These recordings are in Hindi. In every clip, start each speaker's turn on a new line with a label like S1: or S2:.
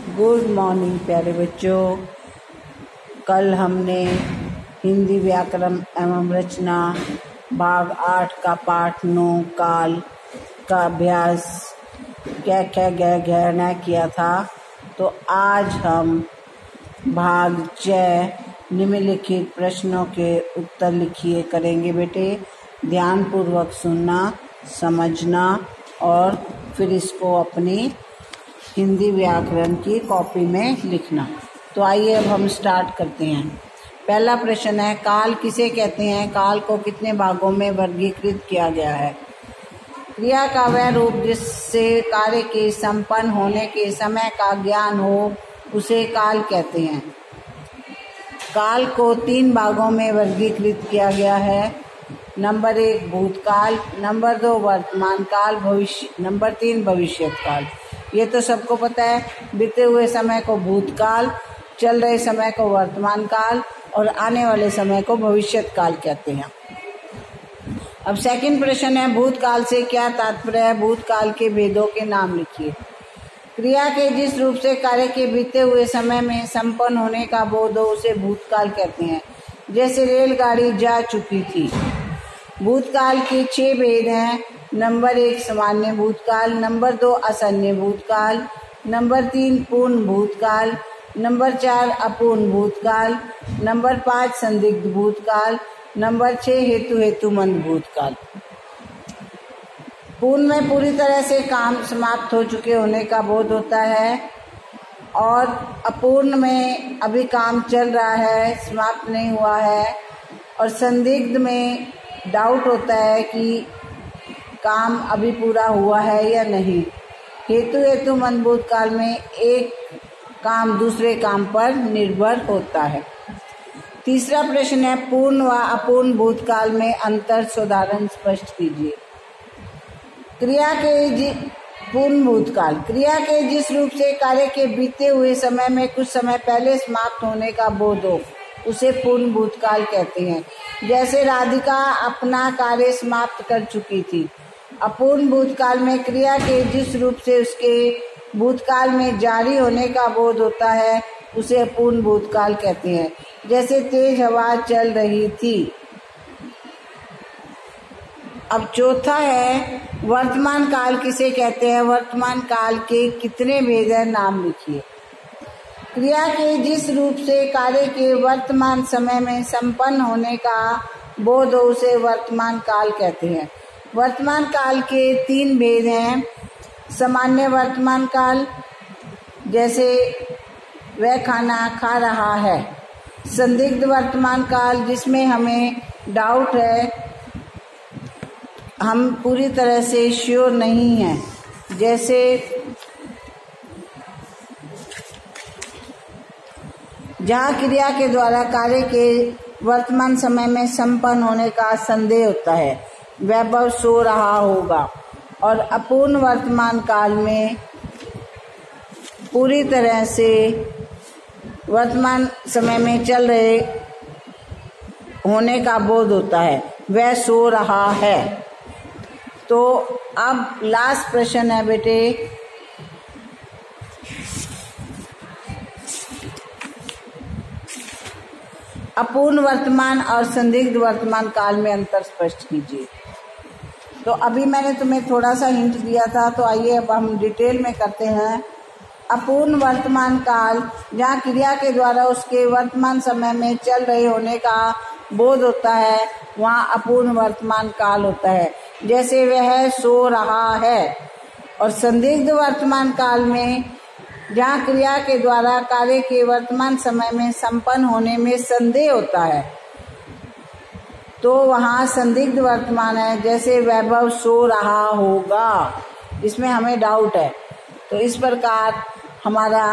S1: गुड मॉर्निंग प्यारे बच्चों। कल हमने हिंदी व्याकरण एवं रचना भाग 8 का पाठ 9 काल का अभ्यास क्या क्या गहना किया था। तो आज हम भाग 6 निम्नलिखित प्रश्नों के उत्तर लिखिए करेंगे। बेटे ध्यानपूर्वक सुनना, समझना और फिर इसको अपनी हिंदी व्याकरण की कॉपी में लिखना। तो आइए अब हम स्टार्ट करते हैं। पहला प्रश्न है, काल किसे कहते हैं? काल को कितने भागों में वर्गीकृत किया गया है? क्रिया का वह रूप जिससे कार्य के संपन्न होने के समय का ज्ञान हो उसे काल कहते हैं। काल को 3 भागों में वर्गीकृत किया गया है। नंबर 1 भूतकाल, नंबर 2 वर्तमान काल, नंबर 3 भविष्यत काल। ये तो सबको पता है, बीते हुए समय को भूतकाल, चल रहे समय को वर्तमान काल और आने वाले समय को भविष्यत काल कहते हैं। अब सेकंड प्रश्न है, भूतकाल से क्या तात्पर्य है? भूतकाल के भेदों के नाम लिखिए। क्रिया के जिस रूप से कार्य के बीते हुए समय में संपन्न होने का बोध हो उसे भूतकाल कहते हैं। जैसे रेलगाड़ी जा चुकी थी। भूतकाल के 6 भेद हैं। नंबर 1 सामान्य भूतकाल, नंबर 2 आसन्न भूतकाल, नंबर 3 पूर्ण भूतकाल, नंबर 4 अपूर्ण भूतकाल, नंबर 5 संदिग्ध भूतकाल, नंबर 6 हेतुमंद भूतकाल। पूर्ण में पूरी तरह से काम समाप्त हो चुके होने का बोध होता है और अपूर्ण में अभी काम चल रहा है, समाप्त नहीं हुआ है। और संदिग्ध में डाउट होता है कि काम अभी पूरा हुआ है या नहीं। हेतुमंद भूतकाल में एक काम दूसरे काम पर निर्भर होता है। तीसरा प्रश्न है, पूर्ण व अपूर्ण भूतकाल में अंतर साधारण स्पष्ट कीजिए। पूर्ण भूतकाल क्रिया के जिस रूप से कार्य के बीते हुए समय में कुछ समय पहले समाप्त होने का बोध हो उसे पूर्ण भूतकाल कहते हैं। जैसे राधिका अपना कार्य समाप्त कर चुकी थी। अपूर्ण भूतकाल में क्रिया के जिस रूप से उसके भूतकाल में जारी होने का बोध होता है उसे अपूर्ण भूतकाल कहते हैं। जैसे तेज हवा चल रही थी। अब चौथा है, वर्तमान काल किसे कहते हैं? वर्तमान काल के कितने भेद हैं? नाम लिखिए। क्रिया के जिस रूप से कार्य के वर्तमान समय में संपन्न होने का बोध हो उसे वर्तमान काल कहते हैं। वर्तमान काल के 3 भेद हैं। सामान्य वर्तमान काल, जैसे वह खाना खा रहा है। संदिग्ध वर्तमान काल, जिसमें हमें डाउट है, हम पूरी तरह से श्योर नहीं हैं। जैसे जहाँ क्रिया के द्वारा कार्य के वर्तमान समय में संपन्न होने का संदेह होता है, वैभव सो रहा होगा। और अपूर्ण वर्तमान काल में पूरी तरह से वर्तमान समय में चल रहे होने का बोध होता है, वह सो रहा है। तो अब लास्ट प्रश्न है बेटे, अपूर्ण वर्तमान और संदिग्ध वर्तमान काल में अंतर स्पष्ट कीजिए। तो अभी मैंने तुम्हें थोड़ा सा हिंट दिया था, तो आइए अब हम डिटेल में करते हैं। अपूर्ण वर्तमान काल, जहाँ क्रिया के द्वारा उसके वर्तमान समय में चल रहे होने का बोध होता है, वहाँ अपूर्ण वर्तमान काल होता है। जैसे वह सो रहा है। और संदिग्ध वर्तमान काल में जहाँ क्रिया के द्वारा कार्य के वर्तमान समय में संपन्न होने में संदेह होता है, तो वहाँ संदिग्ध वर्तमान है। जैसे वैभव सो रहा होगा, इसमें हमें डाउट है। तो इस प्रकार हमारा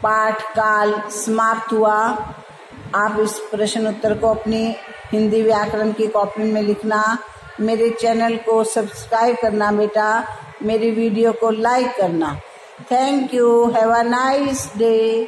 S1: पाठ काल समाप्त हुआ। आप इस प्रश्न उत्तर को अपनी हिंदी व्याकरण की कॉपी में लिखना। मेरे चैनल को सब्सक्राइब करना बेटा। मेरी वीडियो को लाइक करना। Thank you. Have a nice day.